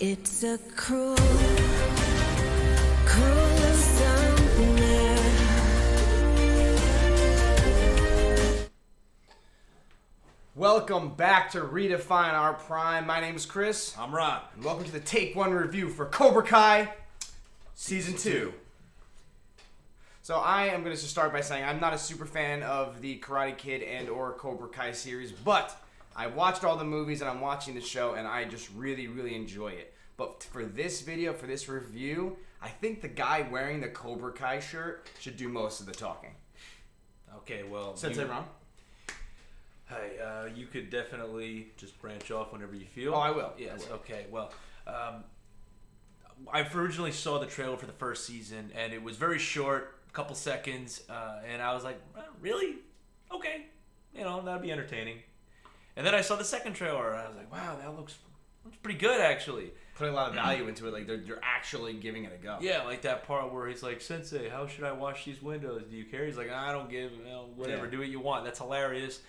It's a cruel, cruel somewhere. Welcome back to Redefine Our Prime. My name is Chris. I'm Ron. And welcome to the Take One review for Cobra Kai Season 2. So I am going to start by saying I'm not a super fan of the Karate Kid and or Cobra Kai series, but I watched all the movies and I'm watching the show and I just really, really enjoy it. But for this video, for this review, I think the guy wearing the Cobra Kai shirt should do most of the talking. Okay, well... Sensei Ron? Hey, you could definitely just branch off whenever you feel. Oh, I will. Yes, I will. okay, well... I originally saw the trailer for the first season, and it was very short, a couple seconds, and I was like, really? Okay. You know, that'd be entertaining. And then I saw the second trailer, and I was like, wow, that looks pretty good, actually. Putting a lot of value into it, like they're actually giving it a go. Yeah, like that part where he's like, Sensei, how should I wash these windows? Do you care? He's like, I don't give, whatever, do what you want. That's hilarious.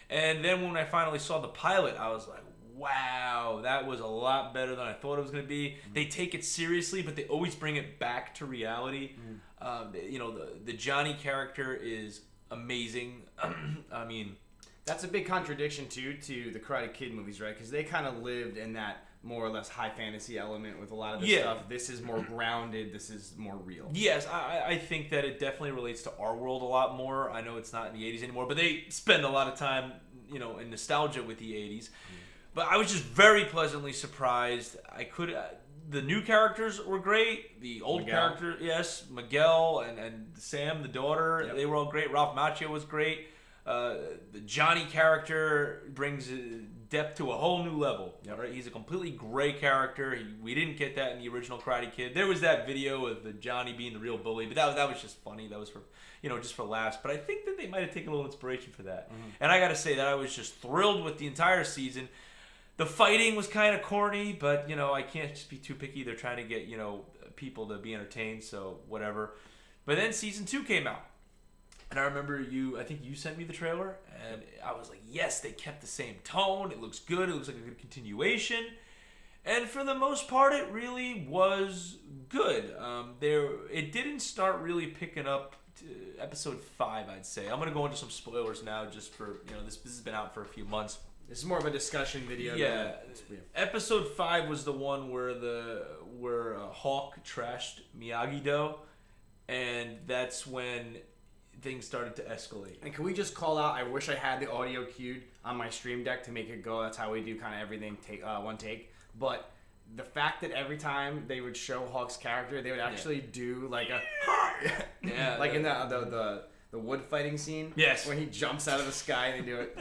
And then when I finally saw the pilot, I was like, wow, that was a lot better than I thought it was going to be. Mm-hmm. They take it seriously, but they always bring it back to reality. Mm-hmm. The Johnny character is amazing. I mean... That's a big contradiction, too, to the Karate Kid movies, right? Because they kind of lived in that more or less high fantasy element with a lot of this stuff. This is more grounded. This is more real. Yes, I think that it definitely relates to our world a lot more. I know it's not in the 80s anymore, but they spend a lot of time, in nostalgia with the 80s. But I was just very pleasantly surprised. The new characters were great. The old character, yes, Miguel and Sam, the daughter, they were all great. Ralph Macchio was great. The Johnny character brings depth to a whole new level. Yep. Right? He's a completely gray character. We didn't get that in the original Karate Kid. There was that video of the Johnny being the real bully, but that was just funny. That was for just for laughs. But I think that they might have taken a little inspiration for that. Mm-hmm. And I got to say that I was just thrilled with the entire season. The fighting was kind of corny, but I can't just be too picky. They're trying to get people to be entertained, so whatever. But then season 2 came out. And I remember I think you sent me the trailer, and I was like, yes, they kept the same tone. It looks good. It looks like a good continuation. And for the most part, it really was good. It didn't start really picking up to episode 5, I'd say. I'm going to go into some spoilers now just for, this has been out for a few months. This is more of a discussion video. Yeah. Episode 5 was the one where Hawk trashed Miyagi-Do, and that's when things started to escalate. And can we just call out, I wish I had the audio queued on my stream deck to make it go. That's how we do kind of everything, one take. But the fact that every time they would show Hawk's character, they would actually do like a... like in the wood fighting scene. Yes. When he jumps out of the sky and they do it.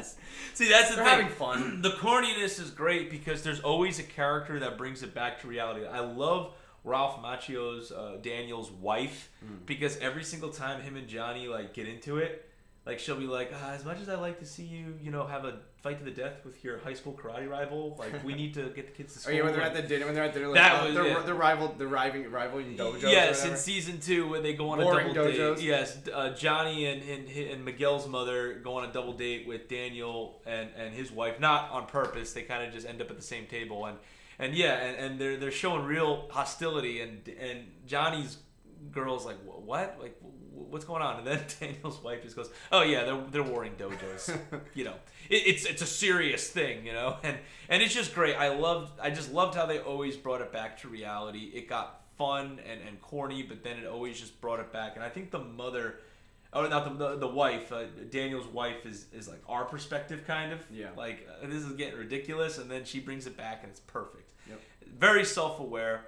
See, that's the thing. They're having fun. The corniness is great because there's always a character that brings it back to reality. I love Ralph Macchio's Daniel's wife, because every single time him and Johnny get into it, she'll be like, as much as I like to see you, have a fight to the death with your high school karate rival, we need to get the kids to school. Oh yeah, when they're at dinner, they're rivaling dojos. Yes, in season 2 when they go on Boring a double dojos. date. Yes, Johnny and Miguel's mother go on a double date with Daniel and his wife, not on purpose. They kind of just end up at the same table and they're showing real hostility, and Johnny's girl's like, what? What's going on? And then Daniel's wife just goes, oh yeah, they're warring dojos. It's a serious thing, and it's just great. I just loved how they always brought it back to reality. It got fun and corny, but then it always just brought it back. And I think the mother, oh, not the wife, Daniel's wife is like our perspective, kind of. Yeah. This is getting ridiculous, and then she brings it back, and it's perfect. Yep. Very self-aware,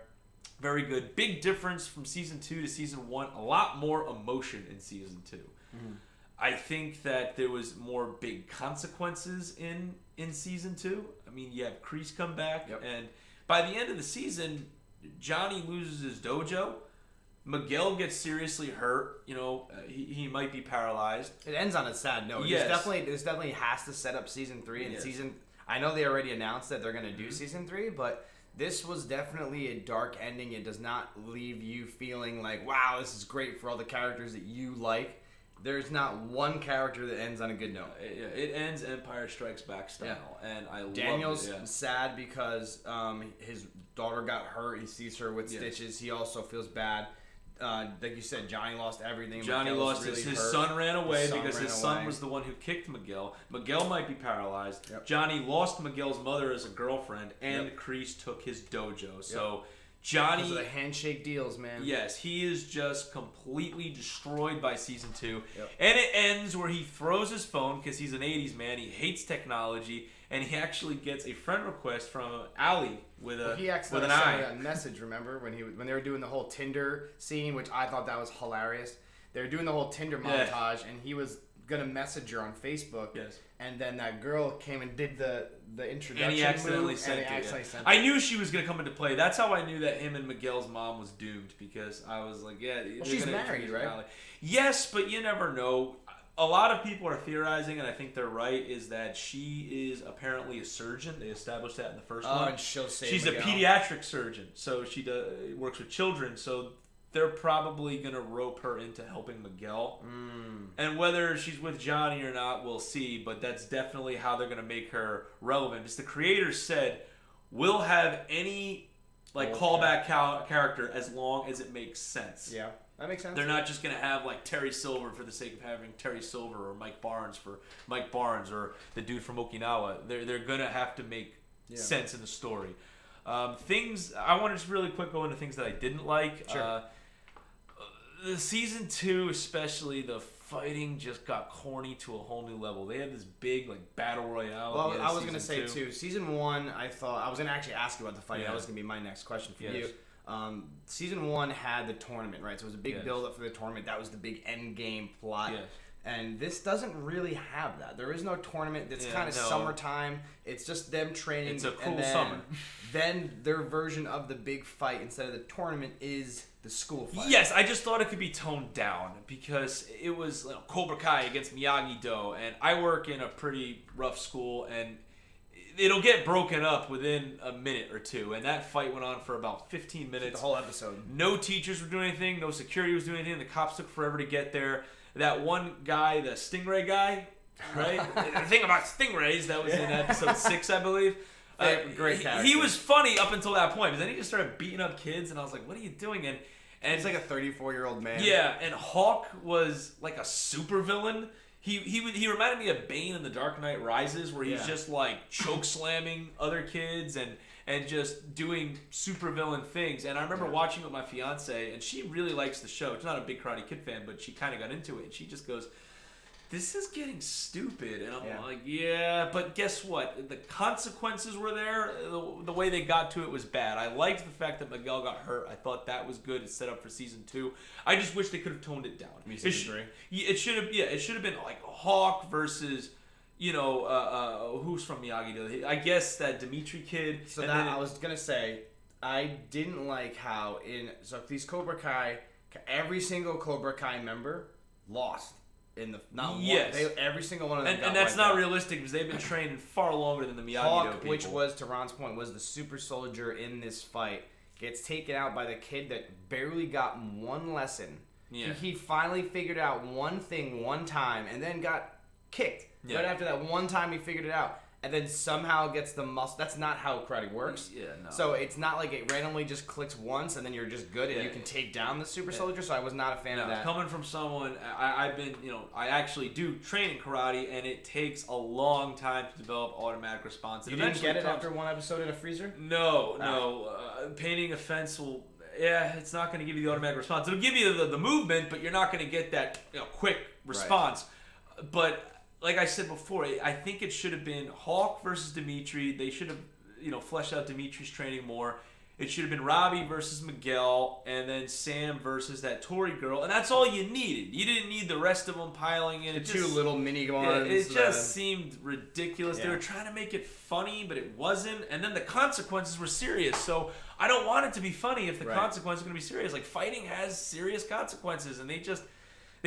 very good. Big difference from season 2 to season 1. A lot more emotion in season 2. Mm-hmm. I think that there was more big consequences in season 2. I mean, you have Kreese come back, and by the end of the season, Johnny loses his dojo. Miguel gets seriously hurt. He might be paralyzed. It ends on a sad note. Yes. This definitely has to set up season 3 and season. I know they already announced that they're going to do season 3, but this was definitely a dark ending. It does not leave you feeling like, wow, this is great for all the characters that you like. There's not one character that ends on a good note. It ends Empire Strikes Back style, and I love Daniel's it. Yeah. sad because his daughter got hurt. He sees her with stitches. He also feels bad. Like you said, Johnny lost everything. Johnny Miguel's lost his hurt. son ran away son because ran his son away. was the one who kicked Miguel. Miguel might be paralyzed. Yep. Johnny lost Miguel's mother as a girlfriend, and Kreese took his dojo. So Johnny, Those are the handshake deals, man. yes, he is just completely destroyed by season 2. Yep. And it ends where he throws his phone because he's an 80s man. He hates technology, and he actually gets a friend request from Ali with He with an accidentally eye. sent a message. Remember when they were doing the whole Tinder scene, which I thought that was hilarious. They were doing the whole Tinder montage, and he was gonna message her on Facebook. Yes. And then that girl came and did the introduction And he accidentally move, sent and he it. accidentally sent I knew she was gonna come into play. That's how I knew that him and Miguel's mom was doomed, because I was like, yeah. Well, she's married, right? Ali. Yes, but you never know. A lot of people are theorizing, and I think they're right, is that she is apparently a surgeon. They established that in the first one. and she'll save She's Miguel. a pediatric surgeon, so she works with children. So they're probably gonna rope her into helping Miguel. And whether she's with Johnny or not, we'll see. But that's definitely how they're gonna make her relevant. As the creators said, we'll have any callback character as long as it makes sense. Yeah, that makes sense. They're not just going to have like Terry Silver for the sake of having Terry Silver, or Mike Barnes for Mike Barnes, or the dude from Okinawa. They're going to have to make sense in the story. Things I want to just really quick go into things that I didn't like. Sure. The season 2, especially, the fighting just got corny to a whole new level. They had this big battle royale. Well, at the end I of was gonna say season 2. too. Season 1, I thought I was gonna actually ask you about the fighting. Yeah. That was gonna be my next question for Yes. you. Season 1 had the tournament, right? So it was a big Yes. build up for the tournament. That was the big end game plot. Yes. And this doesn't really have that. There is no tournament. It's Yeah, kind of no. summertime. It's just them training. It's a cool and then, summer. Then their version of the big fight instead of the tournament is the school fight. Yes, I just thought it could be toned down, because it was Cobra Kai against Miyagi-Do, and I work in a pretty rough school, and it'll get broken up within a minute or two, and that fight went on for about 15 minutes. The whole episode. No teachers were doing anything, no security was doing anything, the cops took forever to get there. That one guy, the Stingray guy, right? The thing about Stingrays, that was in episode 6, I believe. Great character. He was funny up until that point, but then he just started beating up kids, and I was like, what are you doing? And He's like a 34-year-old man. yeah, and Hawk was like a supervillain. He reminded me of Bane in The Dark Knight Rises, where he's just like choke slamming other kids and just doing supervillain things. And I remember watching it with my fiance, and she really likes the show. She's not a big Karate Kid fan, but she kind of got into it, and she just goes, this is getting stupid. And I'm like, yeah, but guess what? The consequences were there. The way they got to it was bad. I liked the fact that Miguel got hurt. I thought that was good. It's set up for season 2. I just wish they could have toned it down. Season 3? It should have. Yeah, it should have been like Hawk versus, who's from Miyagi-Do. I guess that Dimitri kid. So that I was gonna say, I didn't like how these Cobra Kai, every single Cobra Kai member lost in the every single one of them. And that's not realistic, because they've been training far longer than the Miyagi-Do Hawk, people. which was, to Ron's point, was the super soldier in this fight, gets taken out by the kid that barely got one lesson. Yeah. He finally figured out one thing one time, and then got kicked. Yeah. Right after that one time he figured it out. And then somehow gets the muscle. That's not how karate works. Yeah, no. So it's not like it randomly just clicks once and then you're just good and you can take down the super soldier. So I was not a fan of that. Coming from someone, I've been, I actually do train in karate, and it takes a long time to develop automatic response. You didn't get it after one episode in a freezer? No. Painting a fence will... Yeah, it's not going to give you the automatic response. It'll give you the movement, but you're not going to get that quick response. Right. But... like I said before, I think it should have been Hawk versus Dimitri. They should have, fleshed out Dimitri's training more. It should have been Robbie versus Miguel, and then Sam versus that Tori girl, and that's all you needed. You didn't need the rest of them piling in. The two little mini ones. It just seemed ridiculous. Yeah. They were trying to make it funny, but it wasn't. And then the consequences were serious. So I don't want it to be funny if the consequences are going to be serious. Like, fighting has serious consequences, and they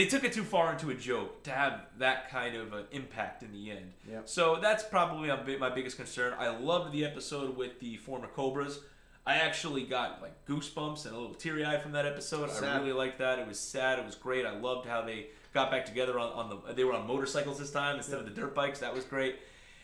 took it too far into a joke to have that kind of an impact in the end. Yep. So that's probably my biggest concern. I loved the episode with the former Cobras. I actually got goosebumps and a little teary-eyed from that episode. Sad. I really liked that. It was sad. It was great. I loved how they got back together they were on motorcycles this time instead of the dirt bikes. That was great.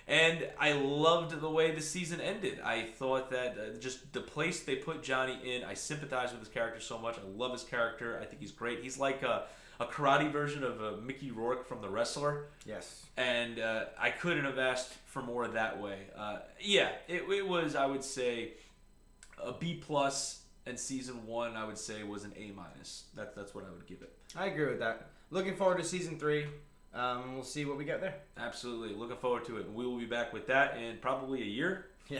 And I loved the way the season ended. I thought that just the place they put Johnny in, I sympathize with his character so much. I love his character. I think he's great. He's like a karate version of Mickey Rourke from The Wrestler. Yes. And I couldn't have asked for more that way. It was, I would say, a B+, and season 1, I would say, was an A-. That's what I would give it. I agree with that. Looking forward to season 3. We'll see what we get there. Absolutely. Looking forward to it. We will be back with that in probably a year. Yeah.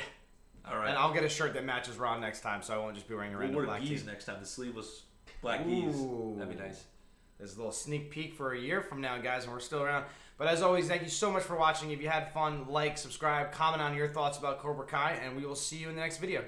All right. And I'll get a shirt that matches Ron next time, so I won't just be wearing a random we'll black wear tee. geese next time. The sleeveless black geese. That'd be nice. There's a little sneak peek for a year from now, guys, and we're still around. But as always, thank you so much for watching. If you had fun, like, subscribe, comment on your thoughts about Cobra Kai, and we will see you in the next video.